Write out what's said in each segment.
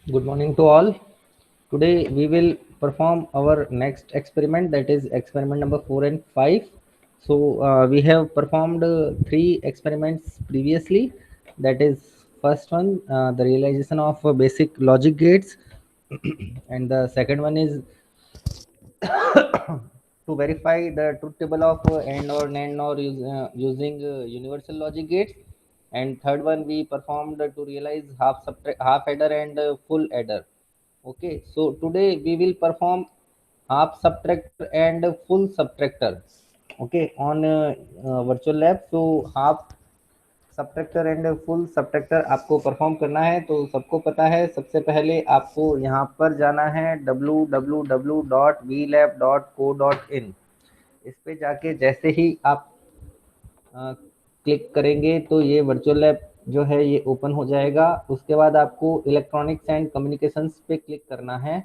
Good morning to all. Today we will perform our next experiment, that is experiment number 4 and 5. So we have performed three experiments previously. That is first one, the realization of basic logic gates, and the second one is to verify the truth table of AND or NAND or using universal logic gates. And third one we performed to realize half adder and full adder. Okay, so today we will perform half subtractor and full subtractor. Okay, on virtual lab. So half subtractor and full subtractor आपको perform करना है। तो सबको पता है, सबसे पहले आपको यहाँ पर जाना है www.vlab.co.in। इस पे जाके जैसे ही आप क्लिक करेंगे तो ये वर्चुअल लैब जो है ये ओपन हो जाएगा। उसके बाद आपको इलेक्ट्रॉनिक्स एंड कम्युनिकेशंस पे क्लिक करना है।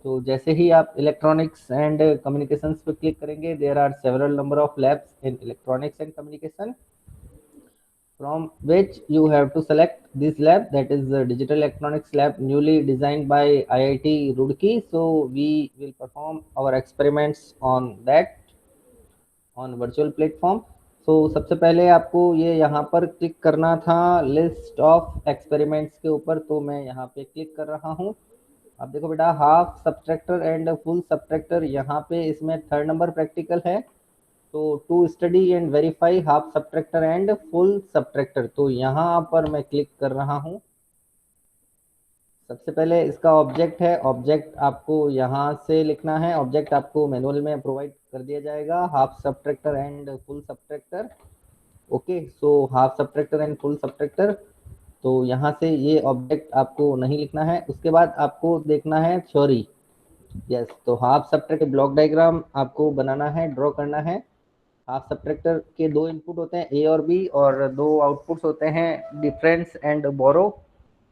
तो जैसे ही आप इलेक्ट्रॉनिक्स एंड कम्युनिकेशंस पे क्लिक करेंगे, there are several number of labs in electronics and communication, from which you have to select this lab, that is the digital electronics lab newly designed by IIT Roorkee. So we will perform our experiments on that on virtual platform. So सबसे पहले आपको ये यहाँ पर click करना था list of experiments के ऊपर। तो मैं यहाँ पे क्लिक कर रहा हूँ। अब देखो बेटा, half subtractor and full subtractor, यहाँ पे इसमें थर्ड नंबर प्रैक्टिकल है। तो to study and verify half subtractor and full subtractor, तो यहाँ पर मैं क्लिक कर रहा हूँ। सबसे पहले इसका ऑब्जेक्ट है, ऑब्जेक्ट आपको यहाँ से लिखना है। ऑब्जेक्ट आपको मैनुअल में प्रोवाइड कर दिया जाएगा, half subtractor and full subtractor. Okay, so half subtractor and full subtractor, तो यहाँ से ये ऑब्जेक्ट आपको नहीं लिखना है। उसके बाद आपको देखना है थ्योरी। यस, तो हाफ सब्ट्रैक्ट ब्लॉक डायग्राम आपको बनाना है, ड्रॉ करना है। हाफ सब्ट्रैक्टर के दो इनपुट होते हैं ए और बी, और दो आउटपुट्स होते हैं डिफरेंस एंड बोरो।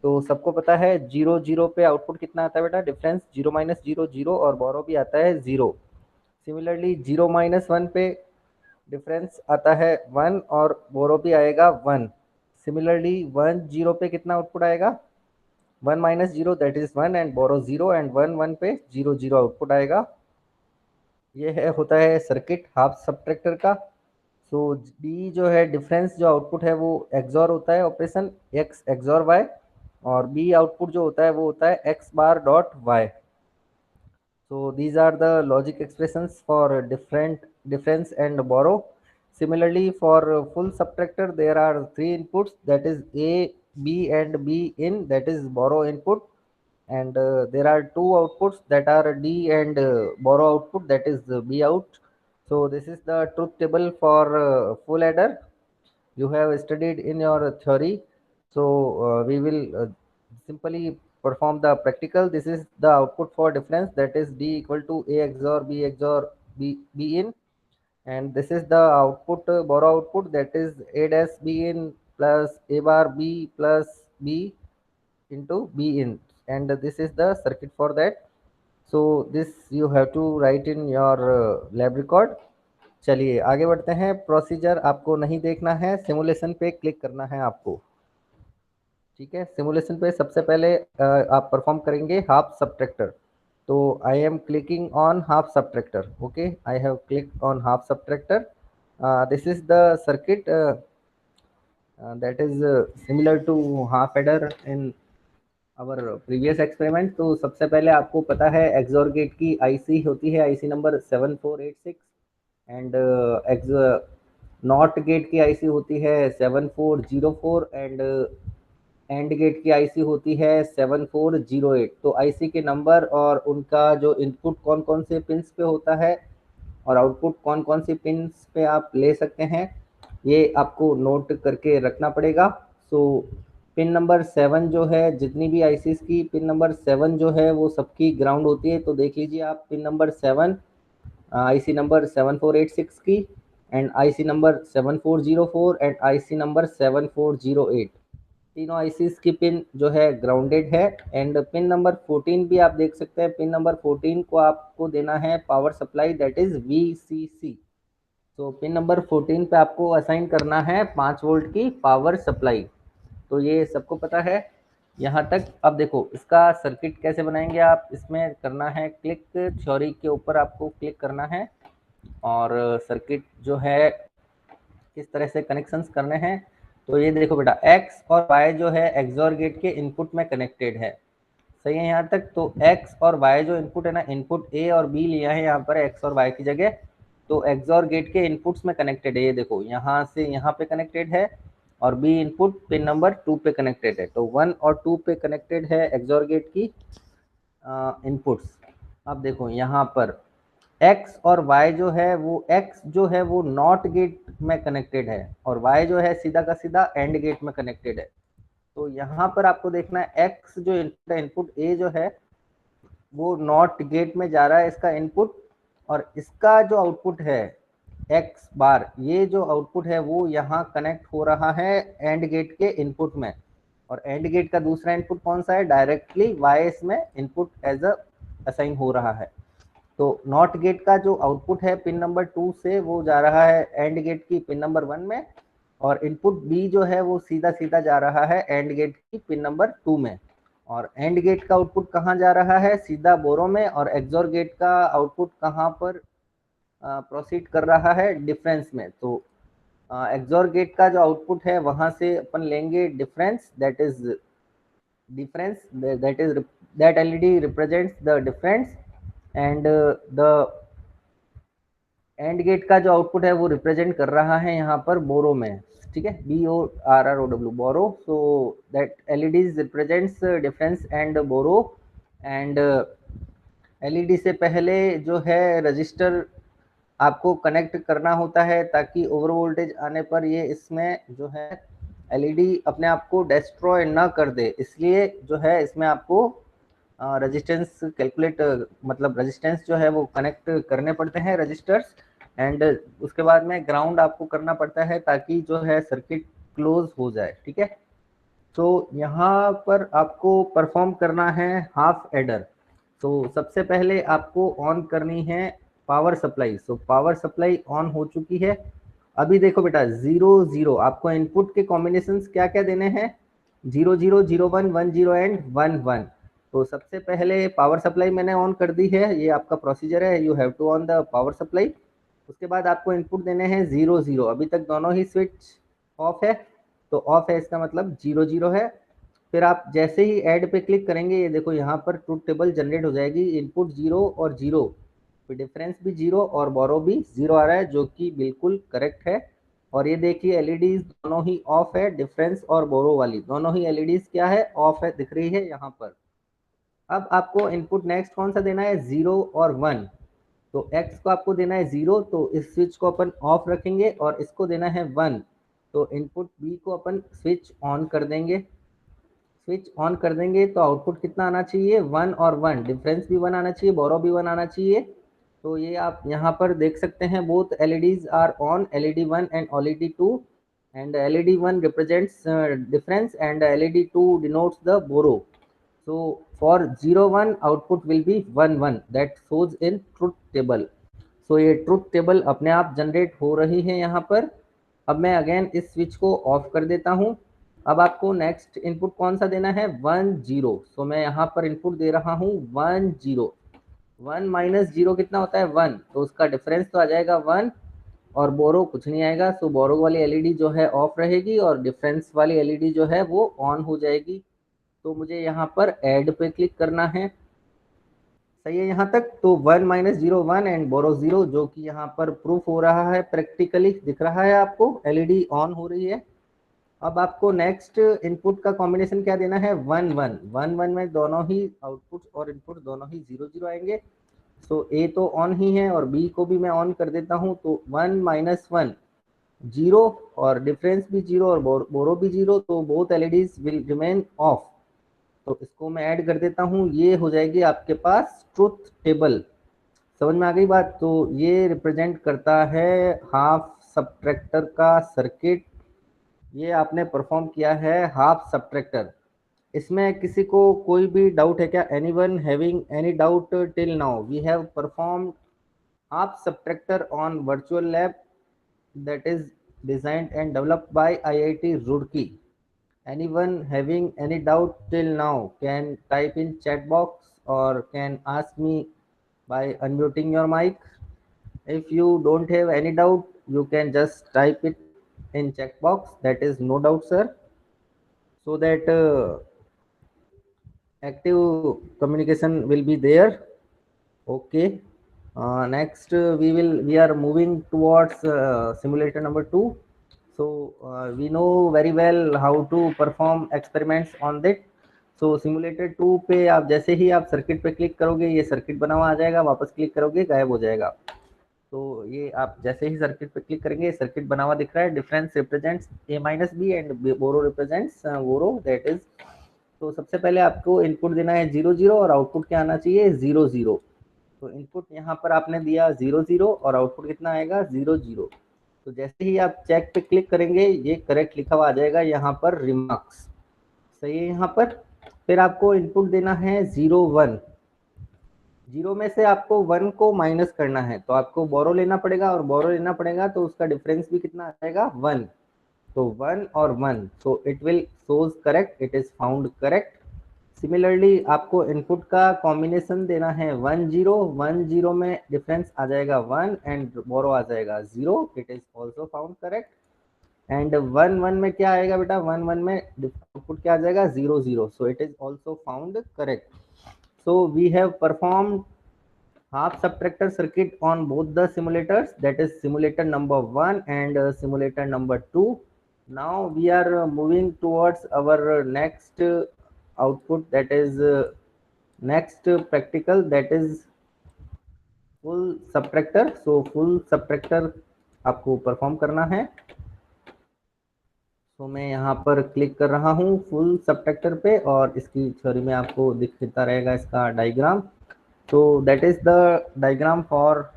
तो सबको पता है जीरो जीरो पे आउटपुट कितना आता है बेटा, difference zero minus zero zero, और बोरो भी आता है zero. Similarly zero minus one पे डिफरेंस आता है वन, और बोरो भी आएगा वन। सिमिलरली वन जीरो पे कितना आउटपुट आएगा, one minus zero that is one, and borrow zero, and one one पे जीरो जीरो आउटपुट आएगा। ये है होता है सर्किट हाफ सब्ट्रैक्टर का। सो डी जो है डिफरेंस, जो आउटपुट है वो एक्सॉर होता है, ऑपरेशन एक्स एक्सॉर वाई, और बी आउटपुट जो होता है वो होता है X bar dot Y. So these are the logic expressions for different difference and borrow. Similarly, for full subtractor, there are three inputs, that is A, B, and B in, that is borrow input, and there are two outputs, that are D and borrow output, that is B out. So this is the truth table for full adder. You have studied in your theory. So we will simply perform the practical. This is the output for difference, that is D equal to A XOR B XOR B in, and this is the output borrow output, that is A dash B in plus A bar B plus B into B in, and this is the circuit for that. So this you have to write in your lab record. चलिए आगे बढ़ते हैं। Procedure आपको नहीं देखना है, simulation पे click करना है आपको। ठीक है, सिमुलेशन पे सबसे पहले आप परफॉर्म करेंगे हाफ सब्ट्रैक्टर। तो I am clicking on half subtractor. Okay, I have click on half subtractor. This is the circuit that is similar to half adder in our previous experiment. तो सबसे पहले आपको पता है एक्सोर गेट की IC होती है, IC number 7486, and not gate की आईसी होती है 7404, एंड गेट की आईसी होती है 7408। तो आईसी के नंबर और उनका जो इनपुट कौन कौन से पिंस पे होता है और आउटपुट कौन कौन सी पिंस पे आप ले सकते हैं, ये आपको नोट करके रखना पड़ेगा। सो पिन नंबर 7 जो है, जितनी भी आईसीस की पिन नंबर 7 जो है वो सबकी ग्राउंड होती है। तो देख लीजिए आप, पिन नंबर 7 आईसी नंबर 7486 की, and IC number 7404, and IC number 7408, तीनों आईसीस की पिन जो है ग्राउंडेड है। एंड पिन नंबर 14 भी आप देख सकते हैं, पिन नंबर 14 को आपको देना है power supply, that is VCC. तो पिन नंबर 14 पे आपको असाइन करना है 5 वोल्ट की पावर सप्लाई। तो ये सबको पता है। यहाँ तक। अब देखो इसका सर्किट कैसे बनाएंगे आप, इसमें करना है क्लिक, थ्योरी के ऊपर आपको क्लिक करना है और सर्किट जो है किस तरह से कनेक्शंस करने हैं। तो ये देखो बेटा, एक्स और वाई जो है एक्सोर गेट के इनपुट में कनेक्टेड है। सही है यहाँ तक। तो एक्स और वाई जो इनपुट है ना, इनपुट ए और बी लिया है यहाँ पर एक्स और वाई की जगह, तो एक्सोर गेट के इनपुट्स में कनेक्टेड है। ये देखो यहाँ से यहाँ पे कनेक्टेड है और बी इनपुट पिन नंबर 2 पे कनेक्टेड है। तो 1 और 2 पे कनेक्टेड है एक्सोर गेट की इनपुट्स। अब देखो यहाँ पर x और y जो है वो x जो है वो नॉट गेट में कनेक्टेड है और y जो है सीधा का सीधा एंड गेट में कनेक्टेड है। तो यहाँ पर आपको देखना है x जो इनपुट a जो है वो नॉट गेट में जा रहा है इसका इनपुट, और इसका जो आउटपुट है x बार, ये जो आउटपुट है वो यहाँ कनेक्ट हो रहा है एंड गेट के इनपुट में। और एंड गेट का दूसरा इनपुट कौन सा है, डायरेक्टली y इसमें इनपुट एज अ असाइन हो रहा है। तो नॉट गेट का जो आउटपुट है पिन नंबर 2 से वो जा रहा है एंड गेट की पिन नंबर 1 में, और इनपुट बी जो है वो सीधा सीधा जा रहा है एंड गेट की पिन नंबर 2 में। और एंड गेट का आउटपुट कहाँ जा रहा है, सीधा बोरो में, और एक्सोर गेट का आउटपुट कहाँ पर प्रोसीड कर रहा है, डिफरेंस में। तो एक्सोर गेट का जो आउटपुट है वहां से अपन लेंगे difference, that is difference, that is that LED represents the difference, and the AND gate का जो आउटपुट है वो रिप्रेजेंट कर रहा है यहाँ पर बोरो में। ठीक है, BORROW borrow. So that LEDs represents difference and borrow. And LED से पहले जो है रजिस्टर आपको कनेक्ट करना होता है ताकि ओवर वोल्टेज आने पर ये इसमें जो है LED अपने आप को डिस्ट्रॉय ना कर दे, इसलिए जो है इसमें आपको रेजिस्टेंस कैलकुलेट, मतलब रेजिस्टेंस जो है वो कनेक्ट करने पड़ते हैं रजिस्टर्स। एंड उसके बाद में ग्राउंड आपको करना पड़ता है ताकि जो है सर्किट क्लोज हो जाए। ठीक है, तो यहाँ पर आपको परफॉर्म करना है हाफ एडर। तो सबसे पहले आपको ऑन करनी है power supply. So power supply on हो चुकी है। अभी देखो बेटा 0 0 आपको इनपुट के कॉम्बिनेशंस क्या क्या देने हैं, 0 0 0 1 1 0 एंड 1 1। तो सबसे पहले पावर सप्लाई मैंने ऑन कर दी है, ये आपका प्रोसीजर है, you have to on the power supply. उसके बाद आपको इनपुट देने हैं 0 0। अभी तक दोनों ही स्विच ऑफ है, तो ऑफ है इसका मतलब 0 0 है। फिर आप जैसे ही ऐड पे क्लिक करेंगे, ये देखो यहाँ पर ट्रूथ टेबल जनरेट हो जाएगी, इनपुट 0 और 0, फिर डिफरेंस भी 0 और बोरो भी 0 आ रहा है, जो कि बिल्कुल करेक्ट है। और ये देखिए एलईडीज दोनों ही ऑफ है, डिफरेंस और बोरो वाली दोनों ही एलईडीज क्या है, ऑफ है, दिख रही है यहाँ पर। अब आपको इनपुट नेक्स्ट कौन सा देना है, 0 और 1। तो x को आपको देना है 0, तो इस स्विच को अपन ऑफ रखेंगे, और इसको देना है 1, तो इनपुट b को अपन स्विच ऑन कर देंगे। स्विच ऑन कर देंगे तो आउटपुट कितना आना चाहिए, 1 और 1, डिफरेंस भी 1 आना चाहिए, बोरो भी 1 आना चाहिए। तो ये आप यहाँ पर देख सकते हैं, both LEDs are on, LED 1 and LED 2, and LED 1 represents difference and LED 2 denotes the borrow. So for 0 1 output will be 1 1, that shows in truth table. So ये ट्रूथ टेबल अपने आप जनरेट हो रही है यहाँ पर। अब मैं अगेन इस स्विच को ऑफ कर देता हूँ। अब आपको नेक्स्ट इनपुट कौन सा देना है, 1 0। सो मैं यहाँ पर इनपुट दे रहा हूँ 1 0। 1 माइनस 0 कितना होता है, 1, तो उसका डिफरेंस तो आ जाएगा 1, और बोरो कुछ नहीं आएगा। सो बोरो वाली एलईडी जो है ऑफ रहेगी और डिफरेंस वाली एलईडी जो है वो ऑन हो जाएगी। तो मुझे यहाँ पर ऐड पे क्लिक करना है। सही है यहाँ तक। तो 1 माइनस 0 1 एंड बोरो 0, जो कि यहाँ पर प्रूफ हो रहा है, प्रैक्टिकली दिख रहा है आपको, एलईडी ऑन हो रही है। अब आपको नेक्स्ट इनपुट का कॉम्बिनेशन क्या देना है, 1 1 1 1 में दोनों ही आउटपुट और इनपुट दोनों ही 0 0 आएंगे। सो ए तो ऑन ही है और बी को भी मैं ऑन कर देता हूँ। तो 1 माइनस 1 0, और डिफरेंस भी 0 और बोरो भी 0, तो both LEDs will remain of. तो इसको मैं ऐड कर देता हूँ, ये हो जाएगी आपके पास ट्रूथ टेबल। समझ में आ गई बात। तो ये रिप्रेजेंट करता है हाफ सब्ट्रैक्टर का सर्किट। ये आपने परफॉर्म किया है हाफ सब्ट्रैक्टर। इसमें किसी को कोई भी डाउट है क्या, anyone having any doubt till now? We have performed half subtractor on virtual lab that is designed and developed by IIT Roorkee, Anyone having any doubt till now can type in chat box or can ask me by unmuting your mic. If you don't have any doubt, you can just type it in chat box. That is no doubt, sir, so that active communication will be there. Okay. Next, we are moving towards simulator number 2. So we know very well how to perform experiments on that. So simulator 2 पे आप जैसे ही आप circuit पे click करोगे ये circuit बना हुआ आ जाएगा, वापस क्लिक करोगे गायब हो जाएगा। तो ये आप जैसे ही सर्किट पे क्लिक करेंगे सर्किट बना हुआ दिख रहा है, difference represents A minus B and borrow represents borrow, that is. तो सबसे पहले आपको इनपुट देना है 0 0 और आउटपुट क्या आना चाहिए 0 0। तो इनपुट यहाँ पर आपने दिया 0 0 और आउटपुट कितना आएगा 0 0। तो जैसे ही आप चेक पे क्लिक करेंगे ये करेक्ट लिखा हुआ आ जाएगा यहाँ पर रिमार्क्स, सही है यहाँ पर। फिर आपको इनपुट देना है 0 1। 0 में से आपको 1 को माइनस करना है तो आपको बोरो लेना पड़ेगा और बोरो लेना पड़ेगा तो उसका डिफरेंस भी कितना आ जाएगा 1। तो 1 और 1, so it will shows correct, it is found correct. Similarly आपको इनपुट का कॉम्बिनेशन देना है 1 0 1 0 में डिफरेंस आ जाएगा 1 एंड बोरो आ जाएगा 0, it is also found correct. And 1 1 में क्या आएगा बेटा 1 1 में आउटपुट क्या आ जाएगा 0 0, so it is also found correct. So we have perform half subtractor circuit on both the simulators, that is simulator number 1 and simulator number 2. Now we are moving towards our next output, that is next practical, that is full subtractor. So full subtractor आपको perform करना है। तो मैं यहाँ पर click कर रहा हूँ फुल सबट्रैक्टर पे और इसकी थ्योरी में आपको दिखता रहेगा इसका diagram. So that is the diagram for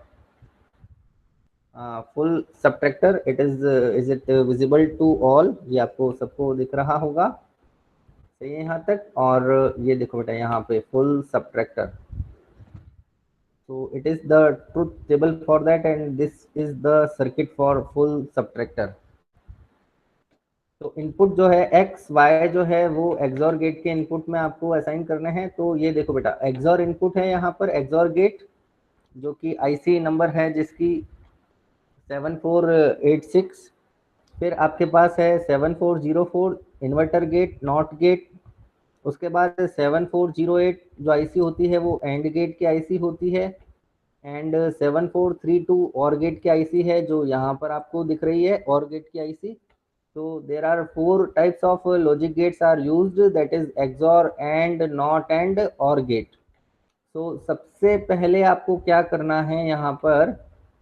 full subtractor. It is it visible to all? ये आपको सबको दिख रहा होगा, सही है यहाँ तक। और ये देखो बेटा यहाँ पे full subtractor, so it is the truth table for that and this is the circuit for full subtractor. तो इनपुट जो है एक्स वाई जो है वो एक्सॉर गेट के इनपुट में आपको असाइन करने हैं। तो ये देखो बेटा एक्सॉर इनपुट है यहाँ पर एक्सॉर गेट जो कि आईसी नंबर है जिसकी 7486। फिर आपके पास है 7404 इन्वर्टर गेट नॉट गेट। उसके बाद 7408 जो आईसी होती है वो एंड गेट की आईसी होती है एंड 7432 और गेट की आईसी है जो यहाँ पर आपको दिख रही है और गेट की IC. So there are 4 types of logic gates are used, that is XOR and NOT and OR gate. So सबसे पहले आपको क्या करना है यहाँ पर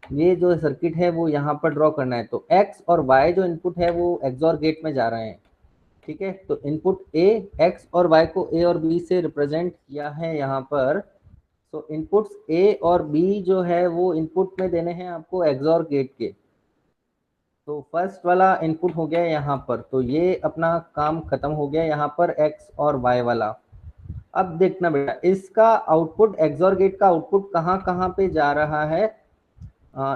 ये जो सर्किट है वो यहाँ पर ड्रॉ करना है। तो X और Y जो इनपुट है वो XOR गेट में जा रहे हैं, ठीक है। तो इनपुट A X और Y को A और B से रिप्रेजेंट किया है यहाँ पर। तो इनपुट्स A और B जो है वो इनपुट में देने हैं आपको XOR गेट के। तो फर्स्ट वाला इनपुट हो गया यहाँ पर, तो ये अपना काम खत्म हो गया यहाँ पर एक्स और वाई वाला। अब देखना बेटा इसका आउटपुट एक्सॉर गेट का आउटपुट कहाँ कहाँ पे जा रहा है।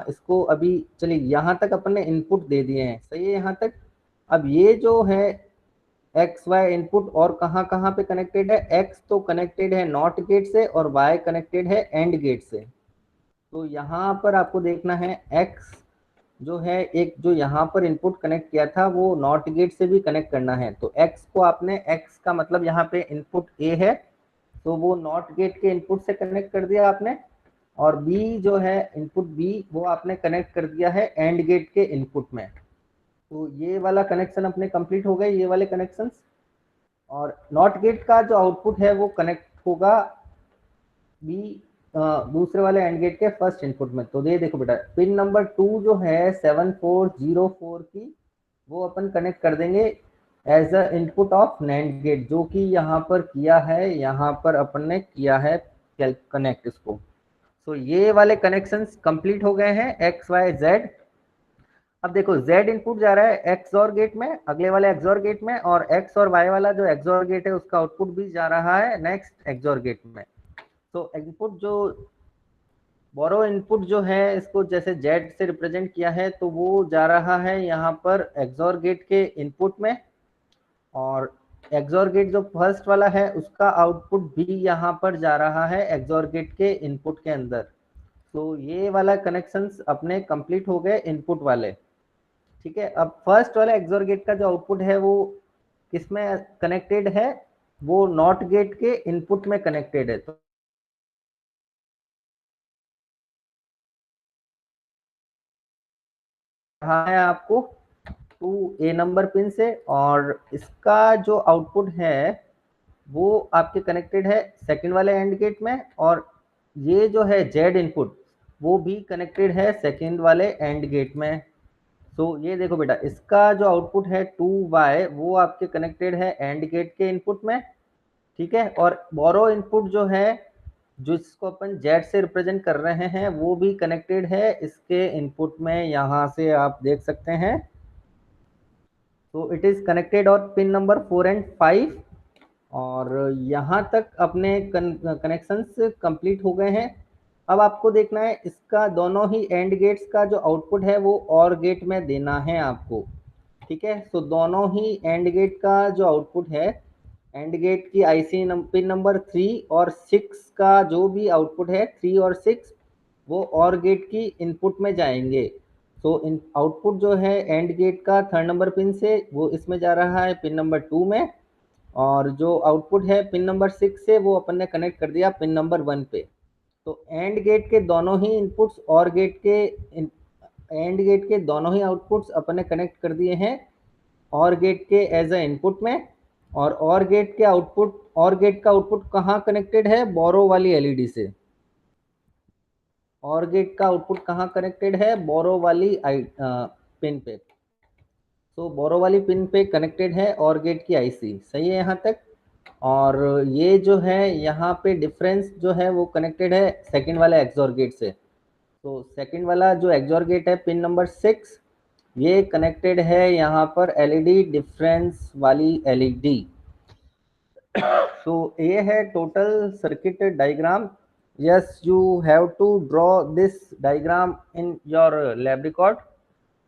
इसको अभी चलिए यहाँ तक अपन ने इनपुट दे दिए हैं, सही है यहाँ तक। अब ये जो है एक्स वाई इनपुट और कहाँ कहाँ पे कनेक्टेड है, एक्स तो कनेक्टेड है नॉट गेट से और वाई कनेक्टेड है एंड गेट से। तो यहाँ पर आपको देखना है एक्स जो है एक जो यहाँ पर इनपुट कनेक्ट किया था वो नॉट गेट से भी कनेक्ट करना है। तो x को आपने x का मतलब यहाँ पे इनपुट a है तो वो नॉट गेट के इनपुट से कनेक्ट कर दिया आपने, और b जो है इनपुट b वो आपने कनेक्ट कर दिया है एंड गेट के इनपुट में। तो ये वाला कनेक्शन अपने कंप्लीट हो गए ये वाले कनेक्शंस। और नॉट गेट का जो आउटपुट है वो कनेक्ट होगा b दूसरे वाले एंड गेट के फर्स्ट इनपुट में। तो ये देखो बेटा पिन नंबर 2 जो है 7404 की वो अपन कनेक्ट कर देंगे as a input of NAND gate, जो कि यहाँ पर किया है, यहाँ पर अपन ने किया है कनेक्ट इसको। तो ये वाले कनेक्शंस कंप्लीट हो गए हैं एक्स वाई जेड। अब देखो Z इनपुट जा रहा है XOR गेट में, अगले वाले XOR गेट में, और X और Y वाला जो XOR गेट है उसका आउटपुट भी जा रहा है नेक्स्ट XOR गेट में। तो इनपुट जो बोरो इनपुट जो है इसको जैसे Z से रिप्रेजेंट किया है तो वो जा रहा है यहाँ पर XOR गेट के इनपुट में। और एक्सोर गेट जो फर्स्ट वाला है उसका आउटपुट भी यहाँ पर जा रहा है एक्सोर गेट के इनपुट के अंदर। तो ये वाला कनेक्शंस अपने कंप्लीट हो गए इनपुट वाले। ठीक है, अब फर्स्ट वाला एक्सोर गेट का जो आउटपुट है वो किसमें कनेक्टेड है, वो नॉट गेट के इनपुट में कनेक्टेड है। तो हाँ है आपको 2A नंबर पिन से, और इसका जो आउटपुट है वो आपके कनेक्टेड है सेकंड वाले एंड गेट में, और ये जो है जेड इनपुट वो भी कनेक्टेड है सेकंड वाले एंड गेट में। तो ये देखो बेटा, इसका जो आउटपुट है 2Y वो आपके कनेक्टेड है एंड गेट के इनपुट में। ठीक है, और बोरो इनपुट जो है जो इसको अपन जेड से रिप्रेजेंट कर रहे हैं वो भी कनेक्टेड है इसके इनपुट में, यहाँ से आप देख सकते हैं। तो इट इज कनेक्टेड और पिन नंबर 4 एंड 5, और यहाँ तक अपने कनेक्शंस कंप्लीट हो गए हैं। अब आपको देखना है इसका दोनों ही एंड गेट्स का जो आउटपुट है वो और गेट में देना है आपको। ठीक है, तो दोनों ही एंड गेट का जो आउटपुट है, एंड गेट की आईसी पिन नंबर 3 और 6 का जो भी आउटपुट है 3 और 6 वो और गेट की इनपुट में जाएंगे। तो इन आउटपुट जो है एंड गेट का थर्ड नंबर पिन से वो इसमें जा रहा है पिन नंबर 2 में, और जो आउटपुट है पिन नंबर 6 से वो अपन ने कनेक्ट कर दिया पिन नंबर 1 पे। तो एंड गेट के दोनों ही इनपुट्स और गेट के एंड गेट के दोनों ही आउटपुट्स अपन ने कनेक्ट कर दिए हैं और गेट के एज ए इनपुट में। और गेट के आउटपुट, और गेट का आउटपुट कहाँ कनेक्टेड है, बोरो वाली एलईडी से। और गेट का आउटपुट कहाँ कनेक्टेड है, बोरो वाली पिन पे। तो बोरो वाली पिन पे कनेक्टेड है और गेट की आईसी। सही है यहाँ तक। और ये जो है यहाँ पे डिफरेंस जो है वो कनेक्टेड है सेकंड वाला एक्सोर गेट से। तो सेकंड वाला जो एक्सोर गेट है पिन नंबर 6, ये कनेक्टेड है यहाँ पर एलईडी डिफरेंस वाली एलईडी। So ये है total circuit diagram. Yes, you have to draw this diagram in your lab record.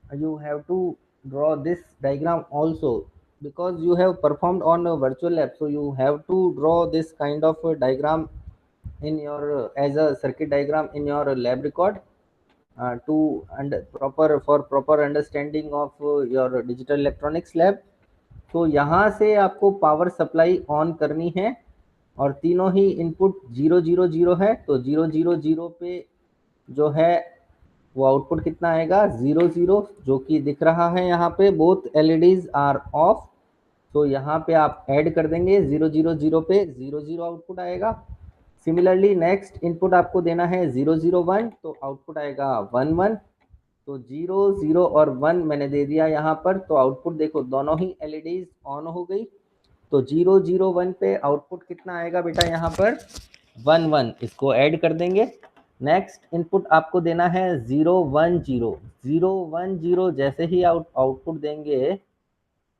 You have to draw this diagram also because you have performed on a virtual lab. So you have to draw this kind of a diagram in your as a circuit diagram in your lab record to and proper understanding of your digital electronics lab. तो यहाँ से आपको power supply on करनी है और तीनों ही input 0 0 0 है। तो 0 0 0 पे जो है वो आउटपुट कितना आएगा 0 0, जो कि दिख रहा है यहाँ पे बोथ एलईडीज आर ऑफ। तो यहाँ पे आप ऐड कर देंगे 0 0 0 पे 0 0 आउटपुट आएगा। सिमिलरली नेक्स्ट इनपुट आपको देना है 0 0 1, तो आउटपुट आएगा 1 1। तो 0 0 और 1 मैंने दे दिया यहाँ पर। तो आउटपुट देखो दोनों ही एलईडीज ऑन हो गई। तो 0 0 1 पे आउटपुट कितना आएगा बेटा यहाँ पर 1 1, इसको ऐड कर देंगे। नेक्स्ट इनपुट आपको देना है 0 1 0। 0 1 0 जैसे ही आउटपुट देंगे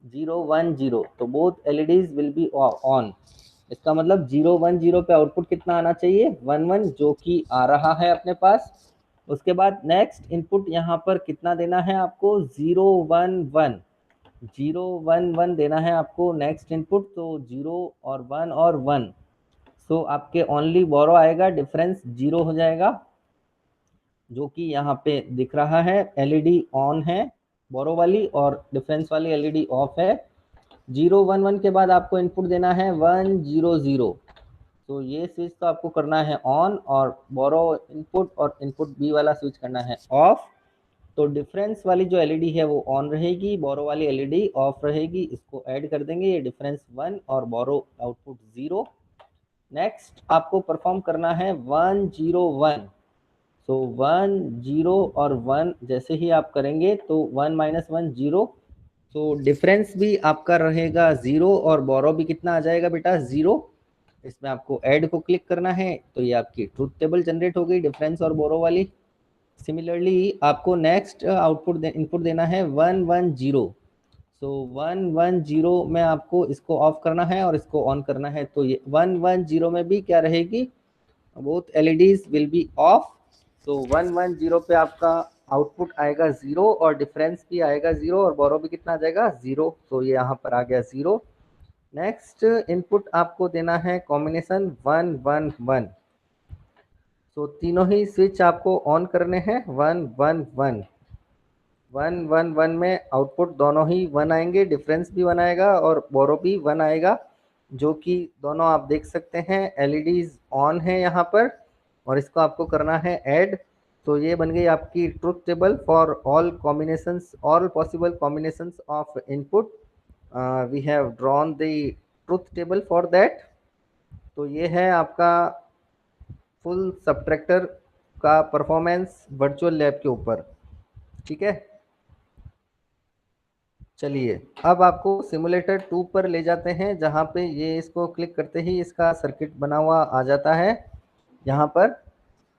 0 1 0, तो both LEDs will be on. इसका मतलब 0 1 0 पे आउटपुट कितना आना चाहिए 1 1, जो कि आ रहा है अपने पास। उसके बाद नेक्स्ट इनपुट यहाँ पर कितना देना है आपको 0 1 1। 0 1 1 देना है आपको नेक्स्ट इनपुट। तो 0 और 1 और 1, सो आपके ओनली बोरो आएगा, डिफरेंस 0 हो जाएगा, जो कि यहाँ पे दिख रहा है। एलईडी ऑन है बोरो वाली और डिफरेंस वाली एलईडी ऑफ है। 0 1 1 के बाद आपको इनपुट देना है 1 0 0। तो ये स्विच तो आपको करना है ऑन, और बोरो इनपुट और इनपुट बी वाला स्विच करना है ऑफ। तो डिफरेंस वाली जो एलईडी है वो ऑन रहेगी, बोरो वाली एलईडी ऑफ रहेगी। इसको ऐड कर देंगे, ये डिफरेंस 1 और बोरो आउटपुट 0। नेक्स्ट आपको परफॉर्म करना है 1 0 1। तो 1 0 और 1 जैसे ही आप करेंगे तो 1 - 1 0, तो डिफरेंस भी आपका रहेगा 0 और बोरो भी कितना आ जाएगा बेटा 0। इसमें आपको ऐड को क्लिक करना है, तो ये आपकी ट्रूथ टेबल जनरेट हो गई डिफरेंस और बोरो वाली। सिमिलरली आपको नेक्स्ट आउटपुट इनपुट देना है 1 1 0। सो 1 1 0 में आपको इसको ऑफ करना है और इसको ऑन करना है। तो ये 1 1 0 में भी क्या रहेगी, both LEDs will be of. तो 1 1 0 पे आपका आउटपुट आएगा 0 और डिफरेंस भी आएगा 0 और बोरो भी कितना आ जाएगा 0। तो ये यहाँ पर आ गया 0। नेक्स्ट इनपुट आपको देना है कॉम्बिनेशन 1 1 1। तो तीनों ही स्विच आपको ऑन करने हैं 1 1 1। 1 1 1 में आउटपुट दोनों ही 1 आएंगे, डिफरेंस भी 1 आएगा और बोरो भी 1 आएगा, जो कि दोनों आप देख सकते हैं एलईडीज ऑन है यहाँ पर, और इसको आपको करना है ऐड। तो ये बन गई आपकी truth table for all combinations, all possible combinations of input. We have drawn the truth table for that. तो ये है आपका फुल सबट्रैक्टर का परफॉर्मेंस वर्चुअल लैब के ऊपर। ठीक है, चलिए अब आपको सिमुलेटर 2 पर ले जाते हैं, जहाँ पे ये इसको क्लिक करते ही इसका सर्किट बना हुआ आ जाता है यहाँ पर।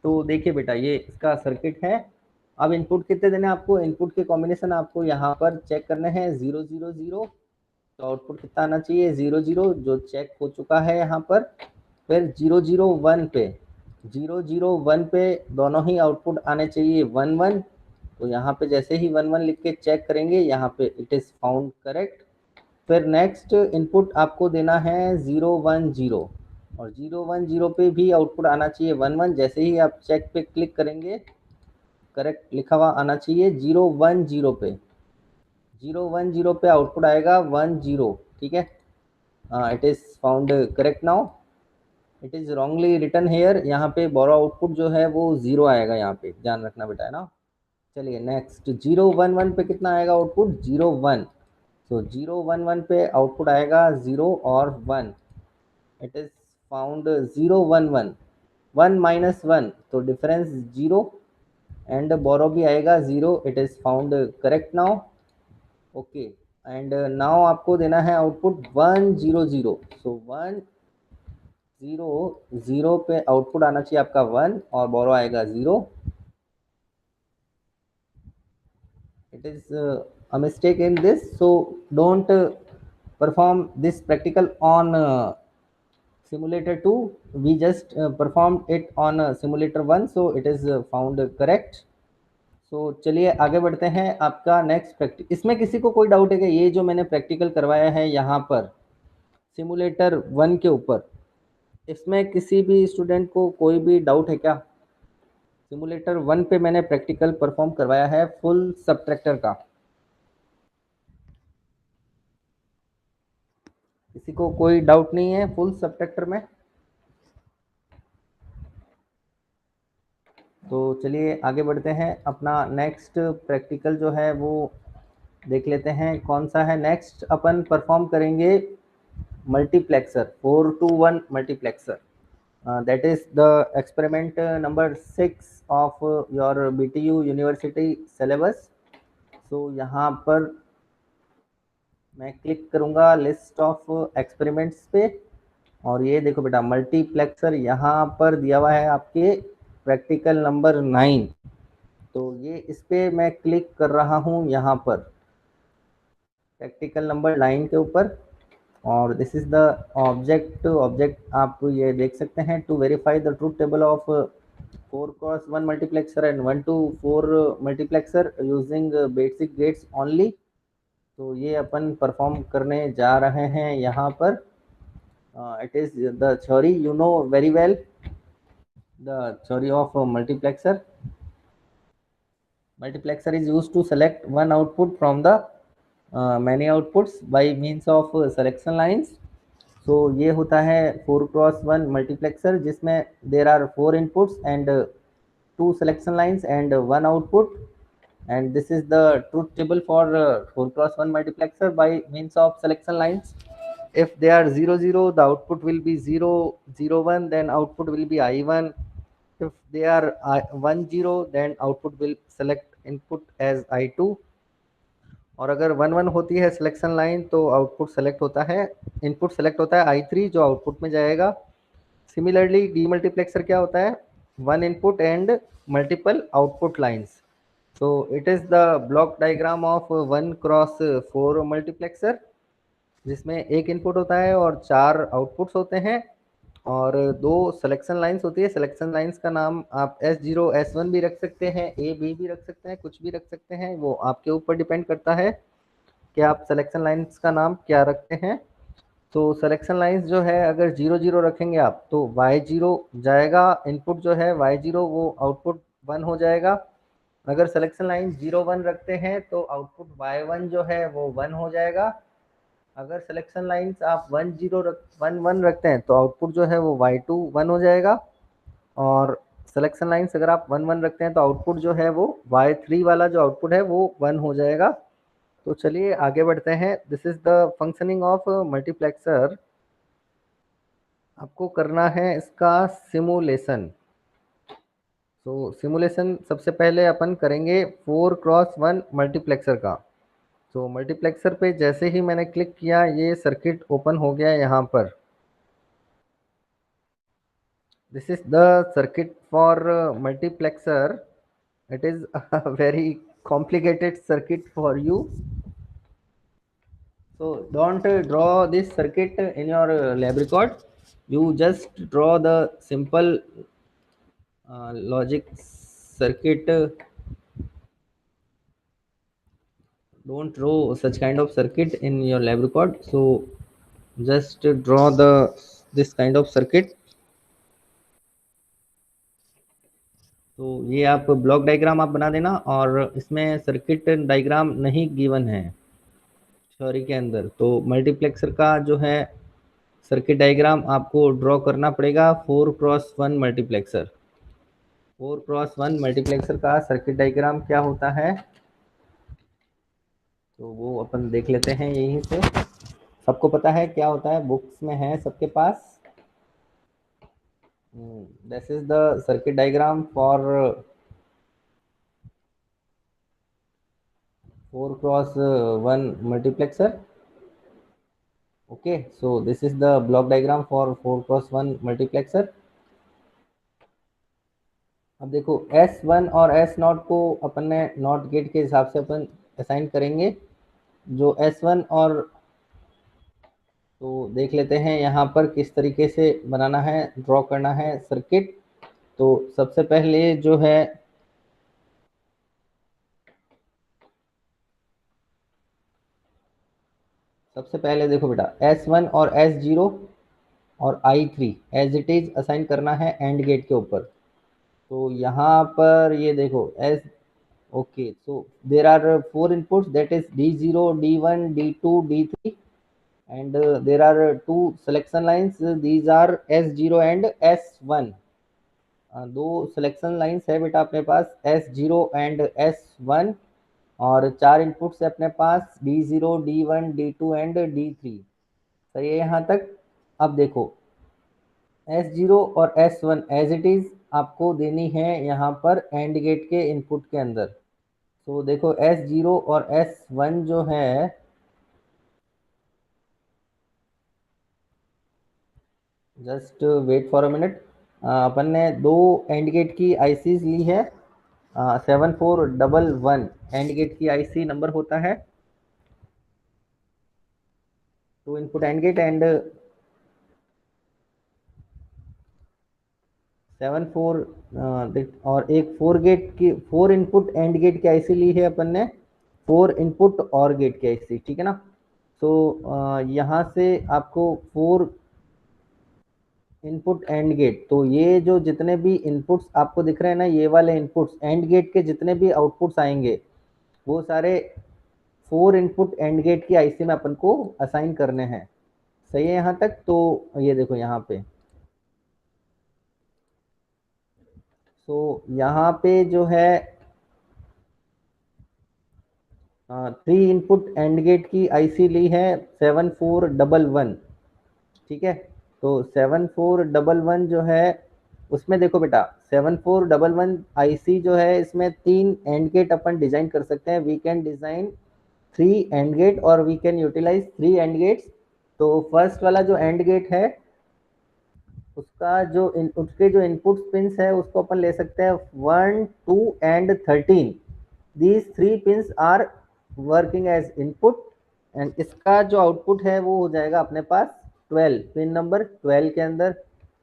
तो देखिए बेटा, ये इसका सर्किट है। अब इनपुट कितने देने आपको, इनपुट के कॉम्बिनेशन आपको यहाँ पर चेक करने हैं 0 0 0। तो आउटपुट कितना आना चाहिए 0 0, जो चेक हो चुका है यहाँ पर। फिर 0 0 1 पे, 0 0 1 पे दोनों ही आउटपुट आने चाहिए 1 1। तो यहाँ पे जैसे ही 1 1 लिख के चेक करेंगे, यहाँ पे इट इज फाउंड करेक्ट। फिर नेक्स्ट इनपुट आपको देना है 0 1 0, और 0 1 0 पे भी आउटपुट आना चाहिए 1 1। जैसे ही आप चेक पे क्लिक करेंगे, करेक्ट लिखा हुआ आना चाहिए 0 1 0 पे। 0 1 0 पे आउटपुट आएगा 1 0। ठीक है, it is found correct now. It is wrongly return here, यहाँ पे बोरो आउटपुट जो है वो 0 आएगा, यहाँ पे ध्यान रखना बेटा, है ना। चलिए नेक्स्ट 0 1 1 पे कितना आएगा आउटपुट 0 1। तो 0 1 1 पे आउटपुट आएगा 0 और 1। इट इज फाउंड 0 1 1, 1 माइनस 1, तो डिफरेंस 0, एंड बोरो भी आएगा 0। It is found correct now. Okay, and now आपको देना है आउटपुट 1 0 0। सो 1 0 0 पे आउटपुट आना चाहिए आपका 1, और बोरो आएगा 0। it is a mistake in this, so don't perform this practical on simulator 2. We just performed it on simulator 1, so it is found correct. so चलिए आगे बढ़ते हैं। आपका नेक्स्ट प्रैक्टिस, इसमें किसी को कोई डाउट है कि ये जो मैंने प्रैक्टिकल करवाया है यहाँ पर सिमुलेटर 1 के ऊपर, इसमें किसी भी स्टूडेंट को कोई भी डाउट है क्या? सिमुलेटर 1 पे मैंने प्रैक्टिकल परफॉर्म करवाया है फुल सबट्रैक्टर का। किसी को कोई डाउट नहीं है फुल सबट्रैक्टर में? तो चलिए आगे बढ़ते हैं। अपना नेक्स्ट प्रैक्टिकल जो है वो देख लेते हैं कौन सा है। नेक्स्ट अपन परफॉर्म करेंगे multiplexer, 4 to 1 multiplexer. That is the experiment number 6 of your BTU university syllabus. तो यहाँ पर मैं क्लिक करूँगा लिस्ट ऑफ एक्सपेरिमेंट्स पे, और ये देखो बेटा मल्टीप्लेक्सर यहाँ पर दिया हुआ है आपके प्रैक्टिकल नंबर 9। तो ये इस पे मैं क्लिक कर रहा हूँ यहाँ पर प्रैक्टिकल नंबर 9 के ऊपर, और दिस इज द ऑब्जेक्ट आप ये देख सकते हैं to verify the truth table of 4x1 multiplexer and 1 to 4 multiplexer using basic gates only. तो ये अपन परफॉर्म करने जा रहे हैं यहाँ पर। It is the theory, you know very well the theory of multiplexer. Multiplexer is used to select one output from the many outputs by means of selection lines. So ये होता है 4x1 multiplexer, जिसमें there are 4 inputs and 2 selection lines and 1 output, and this is the truth table for 4x1 multiplexer by means of selection lines. If they are 0 0, the output will be 0 0 1, then output will be I1. If they are 1 0, then output will select input as I2, और अगर 1 1 होती है selection line तो output select होता है, input select होता है I3 जो आउटपुट में जाएगा। सिमिलरली डीमल्टीप्लेक्सर क्या होता है, 1 input and multiple output lines. So it is the block diagram of 1x4 multiplexer, जिसमें एक इनपुट होता है और 4 आउटपुट्स होते हैं, और 2 सिलेक्शन लाइंस होती है। सिलेक्शन लाइंस का नाम आप S0 S1 भी रख सकते हैं, A B भी रख सकते हैं, कुछ भी रख सकते हैं, वो आपके ऊपर डिपेंड करता है कि आप सिलेक्शन लाइंस का नाम क्या रखते हैं। तो सिलेक्शन लाइंस जो है अगर 0 0 रखेंगे आप तो y0 जाएगा, इनपुट जो है y0 वो आउटपुट 1 हो जाएगा। अगर सिलेक्शन लाइन 0 1 रखते हैं तो आउटपुट y1 जो है वो 1 हो जाएगा। अगर सिलेक्शन लाइंस आप 1 1 रखते हैं तो आउटपुट जो है वो y2 1 हो जाएगा। और सिलेक्शन लाइंस अगर आप 1 1 रखते हैं तो आउटपुट जो है वो y3 वाला जो आउटपुट है वो 1 हो जाएगा। तो चलिए आगे बढ़ते हैं। This is the functioning of multiplexer. आपको करना है इसका सिमुलेशन। तो सिमुलेशन सबसे पहले अपन करेंगे 4x1 मल्टीप्लेक्सर का। तो मल्टीप्लेक्सर पे जैसे ही मैंने क्लिक किया ये सर्किट ओपन हो गया यहाँ पर। This is the circuit for multiplexer. It is a very complicated circuit for you. So don't draw this circuit in your lab record. You just draw the simple logic circuit. Don't draw such kind of circuit in your lab record. So just draw the this kind of circuit. तो ये आप block diagram आप बना देना, और इसमें circuit diagram नहीं given है थ्योरी के अंदर। तो मल्टीप्लेक्सर का जो है सर्किट डायग्राम आपको ड्रॉ करना पड़ेगा। 4x1 multiplexer. 4x1 मल्टीप्लेक्सर का सर्किट डायग्राम क्या होता है तो वो अपन देख लेते हैं यहीं से। सबको पता है क्या होता है, बुक्स में है सबके पास। This is the circuit diagram for 4x1 multiplexer. Okay, so this is the block diagram for 4x1 multiplexer. अब देखो S1 और S0 को अपन ने नॉट गेट के हिसाब से अपन असाइन करेंगे। जो S1 और तो देख लेते हैं यहाँ पर किस तरीके से बनाना है, ड्रॉ करना है सर्किट। तो सबसे पहले जो है सबसे पहले देखो बेटा S1 और S0 और I3 as it is assign करना है एंड गेट के ऊपर। तो यहाँ पर ये देखो S okay, so there are 4 inputs, that is D0 D1 D2 D3, and there are 2 selection lines, these are S0 and S1। दो सिलेक्शन लाइंस है बेटा अपने पास S0 एंड S1, और 4 inputs है अपने पास D0 D1 D2 and D3। सही है यहाँ तक। अब देखो S0 और S1 एज इट इज आपको देनी है यहाँ पर एंड गेट के इनपुट के अंदर। तो देखो S0 और S1 जो है, just wait for a minute. अपन ने दो एंड गेट की आईसीज ली है। 7411 एंड गेट की आईसी नंबर होता है। 2 input एंड गेट एंड 74 और एक 4 गेट की 4 input एंड गेट की आईसी ली है अपन ने। 4 input और गेट की आईसी, ठीक है ना। तो यहाँ से आपको 4 input एंड गेट, तो ये जो जितने भी इनपुट्स आपको दिख रहे हैं ना, ये वाले इनपुट्स एंड गेट के जितने भी आउटपुट्स आएंगे वो सारे 4 input एंड गेट की आईसी में अपन को असाइन करने हैं। सही है यहाँ तक। तो ये देखो यहाँ पे, तो यहाँ पे जो है 3 input एंड गेट की आईसी ली है 7411। ठीक है, तो 7411 जो है उसमें देखो बेटा 7411 आईसी जो है इसमें 3 एंड गेट अपन डिजाइन कर सकते हैं। We can design 3 AND gate और we can utilise 3 AND gates. तो फर्स्ट वाला जो एंड गेट है उसका जो उसके जो इनपुट पिंस है उसको अपन ले सकते हैं 1 2 and 13। These 3 pins are working as input, and इसका जो आउटपुट है वो हो जाएगा अपने पास 12, पिन नंबर 12 के अंदर।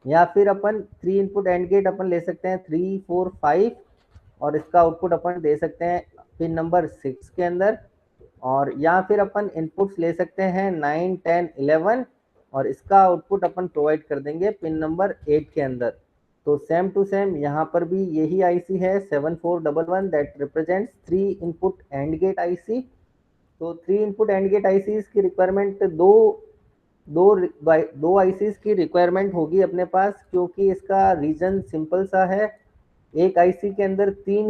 या फिर अपन 3 input एंड गेट अपन ले सकते हैं 3 4 5, और इसका आउटपुट अपन दे सकते हैं पिन नंबर 6 के अंदर। और या फिर अपन इनपुट्स ले सकते हैं 9 10 11, और इसका आउटपुट अपन प्रोवाइड कर देंगे पिन नंबर 8 के अंदर। तो सेम टू सेम यहाँ पर भी यही आईसी है 7411 that represents 3 input AND gate IC. तो 3 इनपुट एंड गेट आईसी की रिक्वायरमेंट दो आईसीज की रिक्वायरमेंट होगी अपने पास, क्योंकि इसका रीजन सिंपल सा है। एक आईसी के अंदर तीन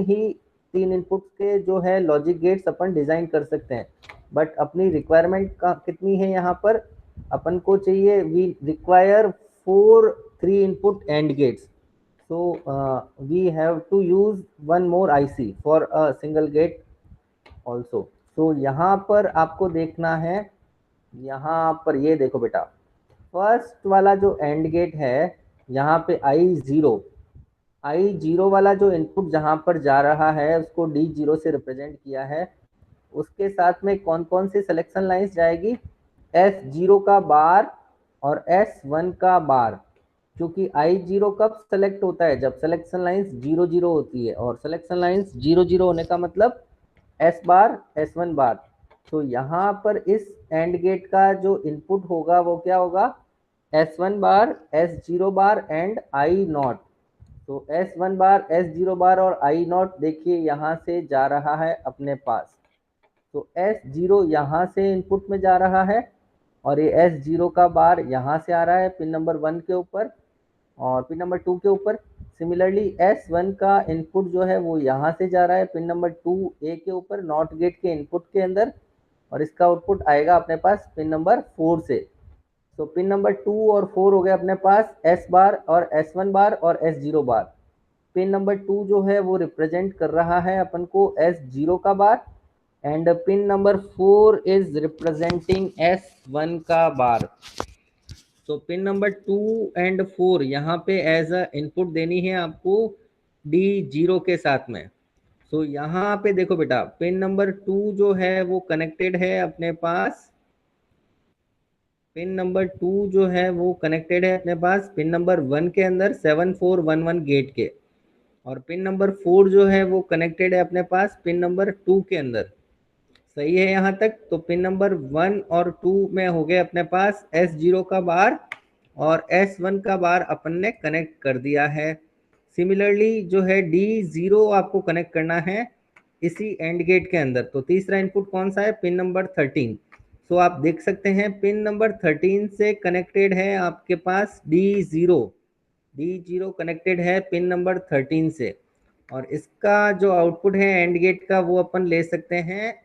इनपुट के जो है लॉजिक गेट्स अपन डिजाइन कर सकते हैं, बट अपनी रिक्वायरमेंट का कितनी है यहाँ पर, अपन को चाहिए we require 4 3 input AND gates. so we have to use one more IC for a single gate also। so यहाँ पर आपको देखना है, यहाँ पर ये देखो बेटा, फर्स्ट वाला जो एंड गेट है यहाँ पे I0 वाला जो इनपुट जहाँ पर जा रहा है उसको D0 से रिप्रेजेंट किया है। उसके साथ में कौन कौन सी सिलेक्शन लाइंस जाएगी, S0 का बार और S1 का बार। क्योंकि I0 कब सेलेक्ट होता है, जब सिलेक्शन लाइंस 0 0 होती है, और सिलेक्शन लाइंस 0 0 होने का मतलब S बार S1 बार। तो यहाँ पर इस एंड गेट का जो इनपुट होगा वो क्या होगा, S1 bar S0 bar and I0। तो S1 बार S0 बार और I0 देखिए यहाँ से जा रहा है अपने पास। तो S0 यहाँ से इनपुट में जा रहा है और ये S0 का बार यहाँ से आ रहा है पिन नंबर 1 के ऊपर और पिन नंबर 2 के ऊपर। सिमिलरली S1 का इनपुट जो है वो यहाँ से जा रहा है पिन नंबर 2A के ऊपर नॉट गेट के इनपुट के अंदर, और इसका आउटपुट आएगा अपने पास पिन नंबर 4 से। तो पिन नंबर 2 और 4 हो गए अपने पास S बार और S1 बार और S0 बार। पिन नंबर 2 जो है वो रिप्रेजेंट कर रहा है अपन को S0 का bar, and pin number 4 is representing S1 का बार। तो पिन नंबर 2 एंड 4 यहाँ पे एज अ इनपुट देनी है आपको D0 के साथ में। तो यहाँ पे देखो बेटा, पिन नंबर 2 जो है वो कनेक्टेड है अपने पास, पिन नंबर 2 जो है वो कनेक्टेड है अपने पास पिन नंबर 1 के अंदर 7411 गेट के, और पिन नंबर 4 जो है वो कनेक्टेड है अपने पास पिन नंबर 2 के अंदर। सही है यहाँ तक। तो पिन नंबर 1 और 2 में हो गए अपने पास S0 का बार और S1 का बार अपन ने कनेक्ट कर दिया है। सिमिलरली जो है D0 आपको कनेक्ट करना है इसी एंड गेट के अंदर। तो तीसरा इनपुट कौन सा है, पिन नंबर 13। सो आप देख सकते हैं पिन नंबर 13 से कनेक्टेड है आपके पास D0 कनेक्टेड है पिन नंबर 13 से, और इसका जो आउटपुट है एंड गेट का वो अपन ले सकते हैं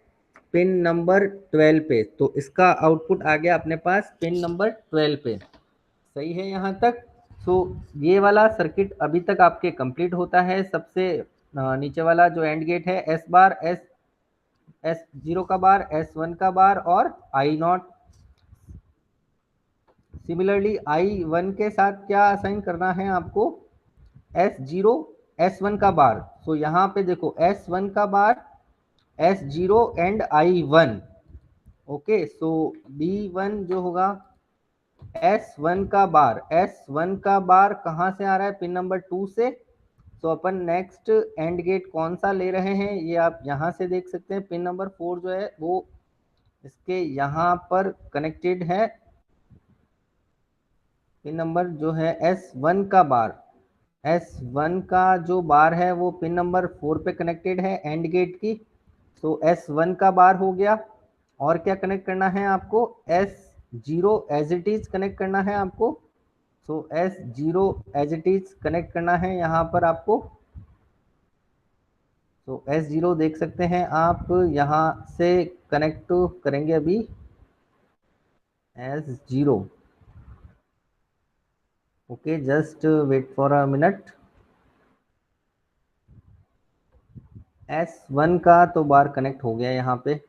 पिन नंबर 12 पे। तो इसका आउटपुट आ गया अपने पास पिन नंबर 12 पे। सही है यहाँ तक। तो ये वाला सर्किट अभी तक आपके कंप्लीट होता है। सबसे नीचे वाला जो एंड गेट है S बार S0 का बार S1 का बार और I0। सिमिलरली I1 के साथ क्या असाइन करना है आपको, S0 S1 का बार। तो यहाँ पे देखो S1 का बार S0 and I1। Okay, so D1 जो होगा S1 का बार कहाँ से आ रहा है, पिन नंबर 2 से। तो अपन नेक्स्ट एंड गेट कौन सा ले रहे हैं ये आप यहाँ से देख सकते हैं। पिन नंबर 4 जो है वो इसके यहाँ पर कनेक्टेड है। पिन नंबर जो है S1 का बार, S1 का जो बार है वो पिन नंबर 4 पे कनेक्टेड है एंड गेट की। तो S1 का बार हो गया, और क्या कनेक्ट करना है आपको, S0 as it is connect करना है आपको। तो S0 as it is connect करना है यहाँ पर आपको। तो S0 देख सकते हैं आप यहाँ से कनेक्ट करेंगे अभी S0। Okay, just wait for a minute. S1 का तो बार कनेक्ट हो गया यहाँ पे,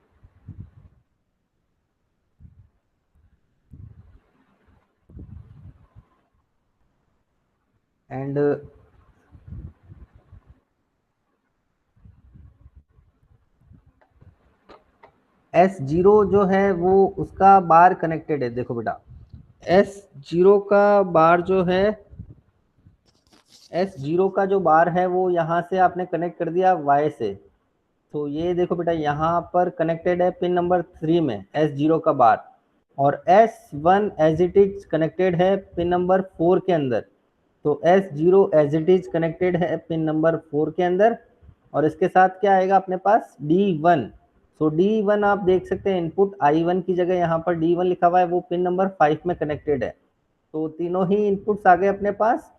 एंड S0 जो है वो उसका बार कनेक्टेड है। देखो बेटा, S0 का बार जो है, S0 का जो बार है वो यहाँ से आपने कनेक्ट कर दिया Y से। तो ये देखो बेटा यहाँ पर कनेक्टेड है पिन नंबर 3 में S0 का बार, और S1 as it is connected है पिन नंबर 4 के अंदर, तो S0 as it is connected है पिन नंबर 4 के अंदर, और इसके साथ क्या आएगा अपने पास D1। सो D1 आप देख सकते हैं इनपुट I1 की जगह यहाँ पर D1 लिखा हुआ है, वो पिन नंबर 5 में कनेक्टेड है। तो तीनों ही इनपुट्स आ गए अपने पास,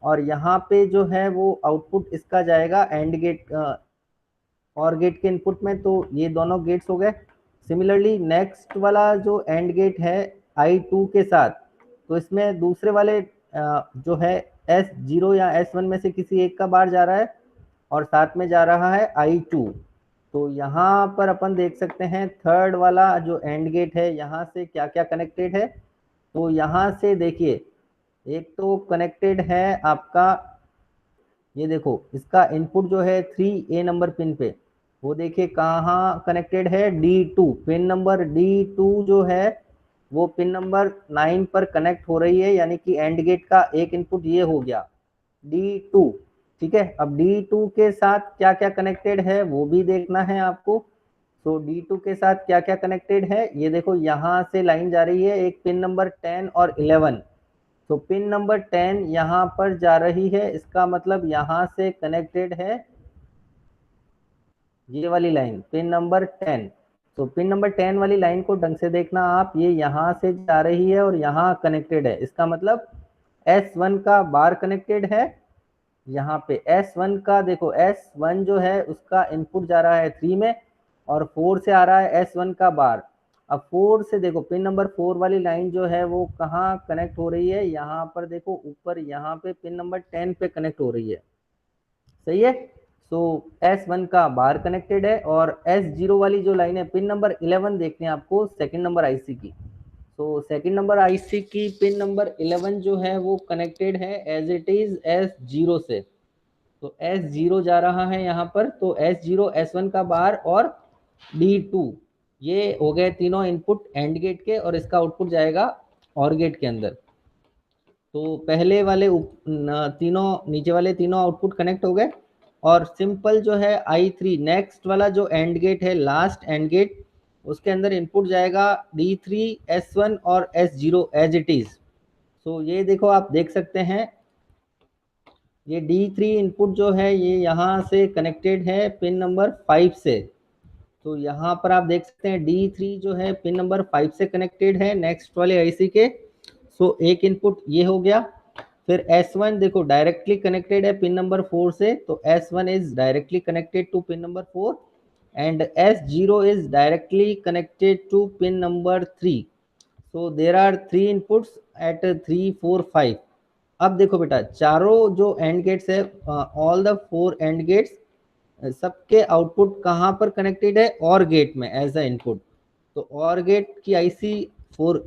और यहाँ पे जो है वो आउटपुट इसका जाएगा एंड गेट और गेट के इनपुट में, तो ये दोनों गेट्स हो गए। सिमिलरली नेक्स्ट वाला जो एंड गेट है I2 के साथ, तो इसमें दूसरे वाले जो है S0 या S1 में से किसी एक का बार जा रहा है, और साथ में जा रहा है I2। तो यहाँ पर अपन देख सकते हैं थर्ड वाला जो एंड गेट है यहाँ से क्या क्या कनेक्टेड है। तो यहाँ से देखिए, एक तो कनेक्टेड है आपका, ये देखो इसका इनपुट जो है 3A नंबर पिन पे, वो देखिए कहाँ कनेक्टेड है, D2 पिन नंबर D2 जो है वो पिन नंबर 9 पर कनेक्ट हो रही है, यानी कि एंड गेट का एक इनपुट ये हो गया D2। ठीक है, अब D2 के साथ क्या क्या कनेक्टेड है वो भी देखना है आपको। तो D2 के साथ क्या क्या कनेक्टेड है, ये देखो यहाँ से लाइन जा रही है एक पिन नंबर 10 और 11। तो पिन नंबर 10 यहाँ पर जा रही है, इसका मतलब यहाँ से कनेक्टेड है ये वाली लाइन पिन नंबर 10। तो पिन नंबर 10 वाली लाइन को ढंग से देखना आप, ये यहाँ से जा रही है और यहाँ कनेक्टेड है, इसका मतलब S1 का बार कनेक्टेड है यहाँ पे। S1 का देखो, S1 जो है उसका इनपुट जा रहा है 3 में, और 4 से आ रहा है S1 का बार। अब 4 से देखो पिन नंबर 4 वाली लाइन जो है वो कहाँ कनेक्ट हो रही है, यहाँ पर देखो ऊपर यहाँ पे पिन नंबर 10 पे कनेक्ट हो रही है। सही है। सो S1 का बार कनेक्टेड है, और S0 वाली जो लाइन है पिन नंबर 11 देखते हैं आपको सेकंड नंबर आईसी की। तो सेकंड नंबर आईसी की पिन नंबर 11 जो है वो कनेक्टेड है एज इट इज S0 से। तो S0 जा रहा है यहाँ पर, तो S0 S1 का बार और D2, ये हो गए तीनों इनपुट एंड गेट के, और इसका आउटपुट जाएगा और गेट के अंदर। तो पहले वाले तीनों नीचे वाले तीनों आउटपुट कनेक्ट हो गए, और सिंपल जो है I3 नेक्स्ट वाला जो एंड गेट है लास्ट एंड गेट, उसके अंदर इनपुट जाएगा D3 S1 और S0 एज इट इज। तो ये देखो आप देख सकते हैं ये D3 इनपुट जो है ये यहाँ से कनेक्टेड है पिन नंबर 5 से। तो यहाँ पर आप देख सकते हैं D3 जो है पिन नंबर 5 से कनेक्टेड है नेक्स्ट वाले आईसी के। सो एक इनपुट ये हो गया। फिर S1 देखो डायरेक्टली कनेक्टेड है पिन नंबर 4 से, तो S1 is directly connected to pin number 4, and S0 is directly connected to pin number 3। So there are 3 inputs at 3 4 5। अब देखो बेटा चारों जो एंड गेट्स है, ऑल द 4 एंड गेट्स सबके आउटपुट कहाँ पर कनेक्टेड है, और गेट में एज अ इनपुट। तो और गेट की आईसी 4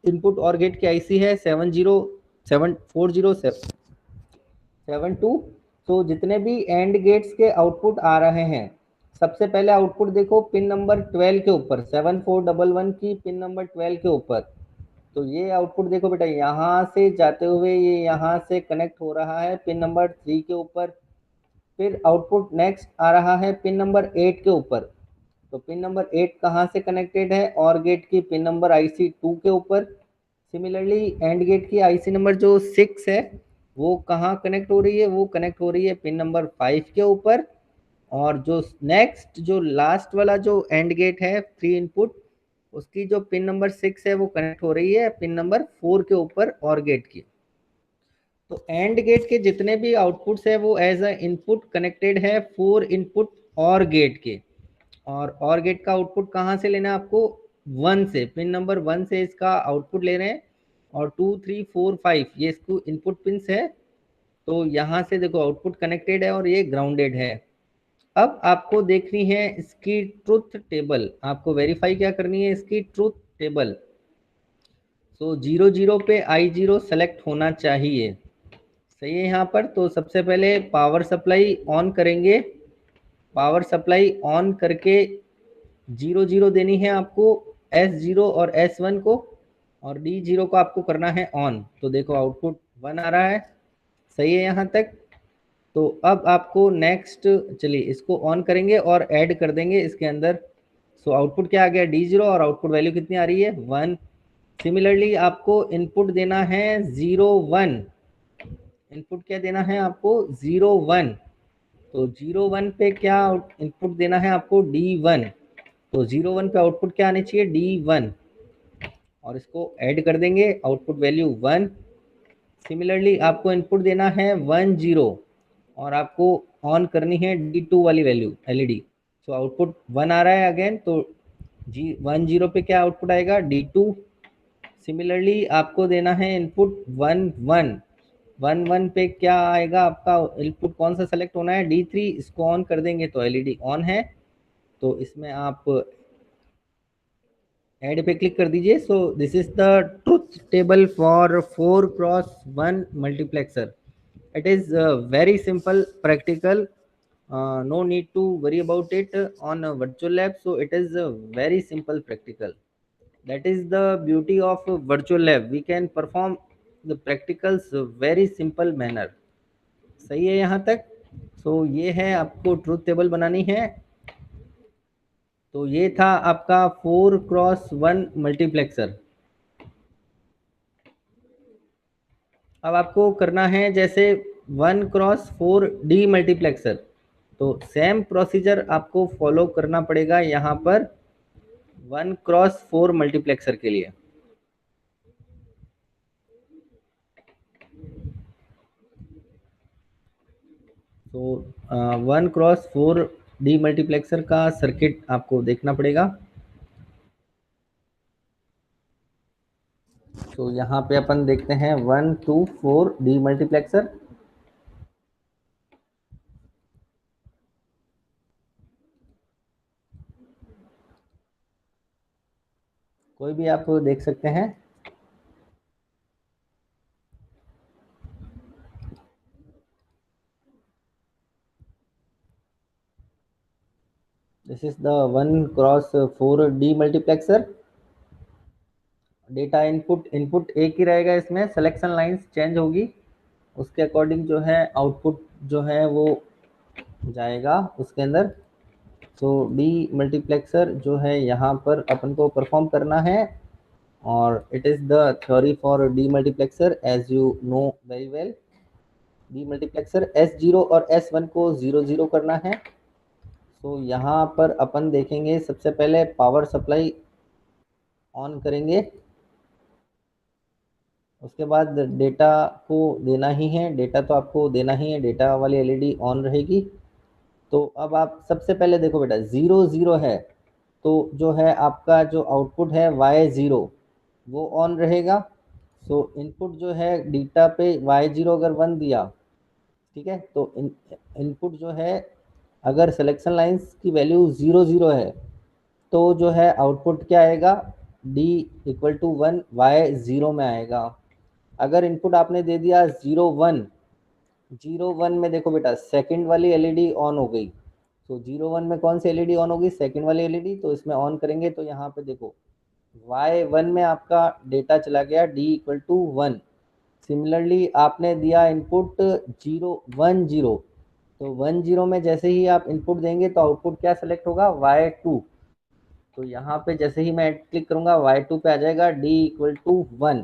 इनपुट और गेट की आईसी है 70740772। तो जितने भी एंड गेट्स के आउटपुट आ रहे हैं, सबसे पहले आउटपुट देखो पिन नंबर 12 के ऊपर, 7411 की पिन नंबर 12 के ऊपर। तो ये आउटपुट देखो बेटा यहाँ से जाते हुए ये यहाँ से कनेक्ट हो रहा है पिन नंबर 3 के ऊपर। फिर आउटपुट नेक्स्ट आ रहा है पिन नंबर 8 के ऊपर। तो पिन नंबर 8 कहाँ से कनेक्टेड है, और गेट की पिन नंबर आईसी 2 के ऊपर। सिमिलरली एंड गेट की आईसी नंबर जो 6 है वो कहाँ कनेक्ट हो रही है, वो कनेक्ट हो रही है पिन नंबर 5 के ऊपर। और जो नेक्स्ट जो लास्ट वाला जो एंड गेट है 3 इनपुट, उसकी जो पिन नंबर 6 है वो कनेक्ट हो रही है पिन नंबर 4 के ऊपर और गेट की। तो एंड गेट के जितने भी आउटपुट्स है वो एज अ इनपुट कनेक्टेड है 4 इनपुट और गेट के। और गेट का आउटपुट कहाँ से लेना है आपको, 1 से, पिन नंबर 1 से इसका आउटपुट ले रहे हैं, और 2 3 4 5 ये इसको इनपुट पिंस है। तो यहाँ से देखो आउटपुट कनेक्टेड है और ये ग्राउंडेड है। अब आपको देखनी है इसकी ट्रुथ टेबल, आपको वेरीफाई क्या करनी है इसकी ट्रुथ टेबल। तो 0 0 पे I0 सेलेक्ट होना चाहिए। सही है यहाँ पर। तो सबसे पहले पावर सप्लाई ऑन करेंगे, पावर सप्लाई ऑन करके 0 0 देनी है आपको S0 और S1 को, और D0 को आपको करना है ऑन। तो देखो आउटपुट 1 आ रहा है। सही है यहाँ तक। तो अब आपको नेक्स्ट, चलिए इसको ऑन करेंगे और ऐड कर देंगे इसके अंदर। सो आउटपुट क्या आ गया, D0, और आउटपुट वैल्यू कितनी आ रही है, 1। सिमिलरली आपको इनपुट देना है 0 1, इनपुट क्या देना है आपको 0 1, तो 0 1 पे क्या इनपुट देना है आपको D1, तो 0 1 पे आउटपुट क्या आने चाहिए D1, और इसको ऐड कर देंगे आउटपुट वैल्यू 1। सिमिलरली आपको इनपुट देना है 1 0, और आपको ऑन करनी है D2 वाली वैल्यू एलईडी, तो आउटपुट 1 आ रहा है अगेन, तो G10 पे क्या आउटपुट आएगा D2। सिमिलरली आपको देना है इनपुट 1 1 पे क्या आएगा आपका इनपुट, कौन सा सेलेक्ट होना है D3, इसको ऑन कर देंगे तो एलईडी ऑन है, तो इसमें आप ऐड पे क्लिक कर दीजिए। So this is the truth table for 4x1 multiplexer. It is very simple practical, no need to worry about it on a virtual lab, so it is a very simple practical. That is the beauty of a virtual lab, we can perform the practicals very simple manner। सही है यहाँ तक? so ये है, आपको truth table बनानी है। तो ये था आपका 4x1 मल्टीप्लेक्सर। अब आपको करना है जैसे 1x4 डी मल्टीप्लेक्सर, तो सेम प्रोसीजर आपको फॉलो करना पड़ेगा यहाँ पर 1x4 मल्टीप्लेक्सर के लिए। तो 1x4 डी मल्टीप्लेक्सर का सर्किट आपको देखना पड़ेगा। तो यहाँ पे अपन देखते हैं 1 2 4 डी मल्टीप्लेक्सर। कोई भी आप देख सकते हैं। This is the 1x4 D multiplexer. Data input input एक ही रहेगा, इसमें सिलेक्शन लाइंस चेंज होगी, उसके अकॉर्डिंग जो है आउटपुट जो है वो जाएगा उसके अंदर। तो डी मल्टीप्लेक्सर जो है यहाँ पर अपन को परफॉर्म करना है, और it is the theory for demultiplexer as you know very well. Demultiplexer S0 और S1 को 0 0 करना है। तो यहाँ पर अपन देखेंगे सबसे पहले पावर सप्लाई ऑन करेंगे, उसके बाद डेटा को देना ही है, डेटा तो आपको देना ही है, डेटा वाली एलईडी ऑन रहेगी। तो अब आप सबसे पहले देखो बेटा 0 0 है, तो जो है आपका जो आउटपुट है Y0 वो ऑन रहेगा। सो इनपुट जो है डेटा पे Y0 अगर 1 दिया, ठीक है, तो इनपुट जो है अगर सिलेक्शन लाइंस की वैल्यू 0 0 है, तो जो है आउटपुट क्या आएगा D=1 Y0 में आएगा। अगर इनपुट आपने दे दिया 0 1 में देखो बेटा सेकंड वाली एलईडी ऑन हो गई। तो 0 1 में कौन सी एलईडी ऑन होगी? सेकंड वाली एलईडी। तो इसमें ऑन करेंगे तो यहाँ पे देखो Y1 में आपका डेटा चला गया D=1। सिमिलरली आपने दिया इनपुट 0 1 0, तो 1 0 में जैसे ही आप इनपुट देंगे तो आउटपुट क्या सेलेक्ट होगा? Y2। तो यहाँ पे जैसे ही मैं क्लिक करूंगा Y2 पे आ जाएगा D=1।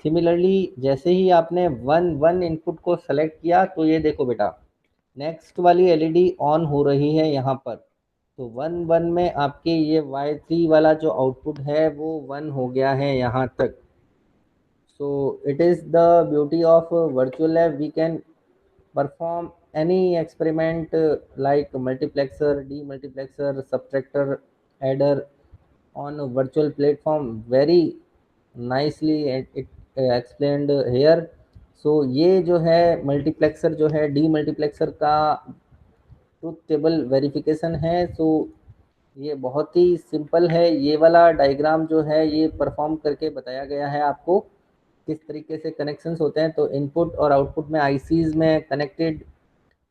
सिमिलरली जैसे ही आपने 1 1 इनपुट को सेलेक्ट किया तो ये देखो बेटा नेक्स्ट वाली एलईडी ऑन हो रही है यहाँ पर। तो 1 1 में आपके ये Y3 वाला जो आउटपुट है वो 1 हो गया है यहाँ तक। So it is the beauty of virtual lab, we can perform any experiment like multiplexer, demultiplexer, subtractor, adder on a virtual platform very nicely and it explained here। so ये जो है मल्टीप्लेक्सर जो है डी मल्टीप्लेक्सर का truth table verification है। सो ये बहुत ही simple है, ये वाला डायग्राम जो है ये परफॉर्म करके बताया गया है आपको किस तरीके से कनेक्शंस होते हैं। तो इनपुट और आउटपुट में आईसीज में कनेक्टेड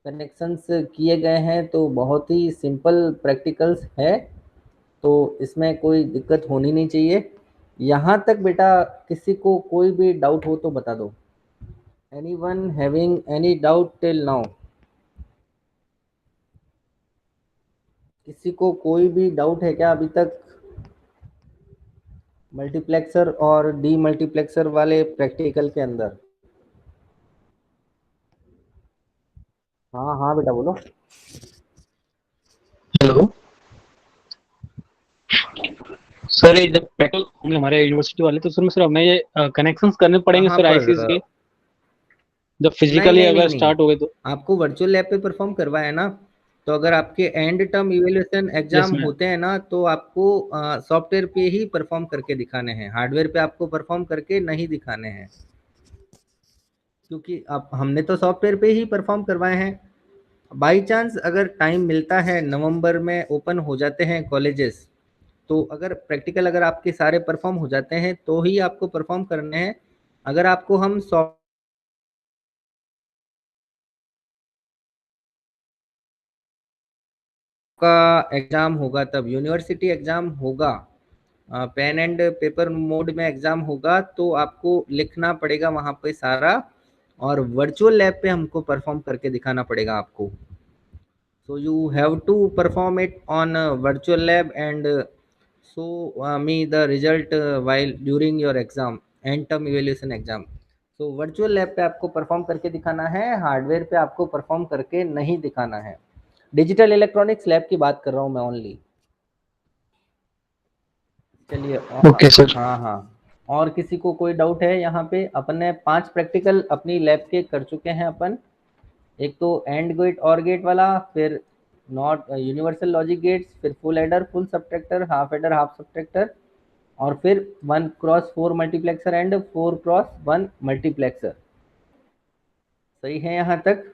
कनेक्शंस किए गए हैं, तो बहुत ही सिंपल प्रैक्टिकल्स है, तो इसमें कोई दिक्कत होनी नहीं चाहिए। यहाँ तक बेटा किसी को कोई भी डाउट हो तो बता दो। Anyone having any doubt till now? किसी को कोई भी डाउट है क्या अभी तक? मल्टीप्लेक्सर और डी मल्टीप्लेक्सर वाले प्रैक्टिकल के अंदर। हाँ हाँ बेटा बोलो। हेलो सर, ये जब पेट्रोल होंगे हमारे यूनिवर्सिटी वाले, तो सर हमें ये कनेक्शंस करने पड़ेंगे कहाँ सर पर? आईसीएस के, जब नहीं फिजिकली नहीं नहीं अगर नहीं, स्टार्ट हो गए तो। आपको वर्चुअल लैब पे परफॉर्म करवाया है ना। तो अगर आपके and term evaluation yes exam ma'am. होते हैं ना, तो आपको सॉफ्टवेयर पे ही परफॉर्म करके दिखाने हैं, हार्डवेयर पे आपको परफॉर्म करके नहीं दिखाने हैं। क्योंकि अब हमने तो सॉफ्टवेयर पे ही परफॉर्म करवाए हैं। बाई चांस अगर टाइम मिलता है, नवंबर में ओपन हो जाते हैं कॉलेजेस, तो अगर प्रैक्टिकल अगर आपके सारे परफॉर्म हो जाते हैं तो ही आपको परफॉर्म करने हैं। अगर आपको हम सॉफ्ट का एग्जाम होगा, तब यूनिवर्सिटी एग्जाम होगा, पेन एंड पेपर मोड में एग्जाम होगा, तो आपको लिखना पड़ेगा वहां पे सारा, और वर्चुअल लैब पे हमको परफॉर्म करके दिखाना पड़ेगा आपको। So you have to perform it on a virtual lab and show me the result while during your exam, end term evaluation exam. So virtual lab पे आपको परफॉर्म करके दिखाना है, हार्डवेयर पे आपको परफॉर्म करके नहीं दिखाना है। डिजिटल इलेक्ट्रॉनिक्स लैब की बात कर रहा हूँ मैं ओनली। चलिए ओके सर। हाँ हाँ। और किसी को कोई डाउट है? यहाँ पे अपने 5 प्रैक्टिकल अपनी लैब के कर चुके हैं अपन। एक तो एंड गेट और गेट वाला, फिर नॉट यूनिवर्सल लॉजिक गेट्स, फिर full adder full subtractor, half adder half subtractor, और फिर 1x4 multiplexer and 4x1 multiplexer. सही है यहाँ तक?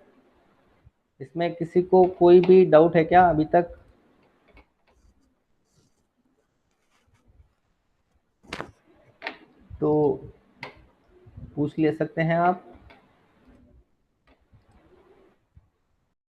इसमें किसी को कोई भी डाउट है क्या अभी तक? तो पूछ ले सकते हैं आप।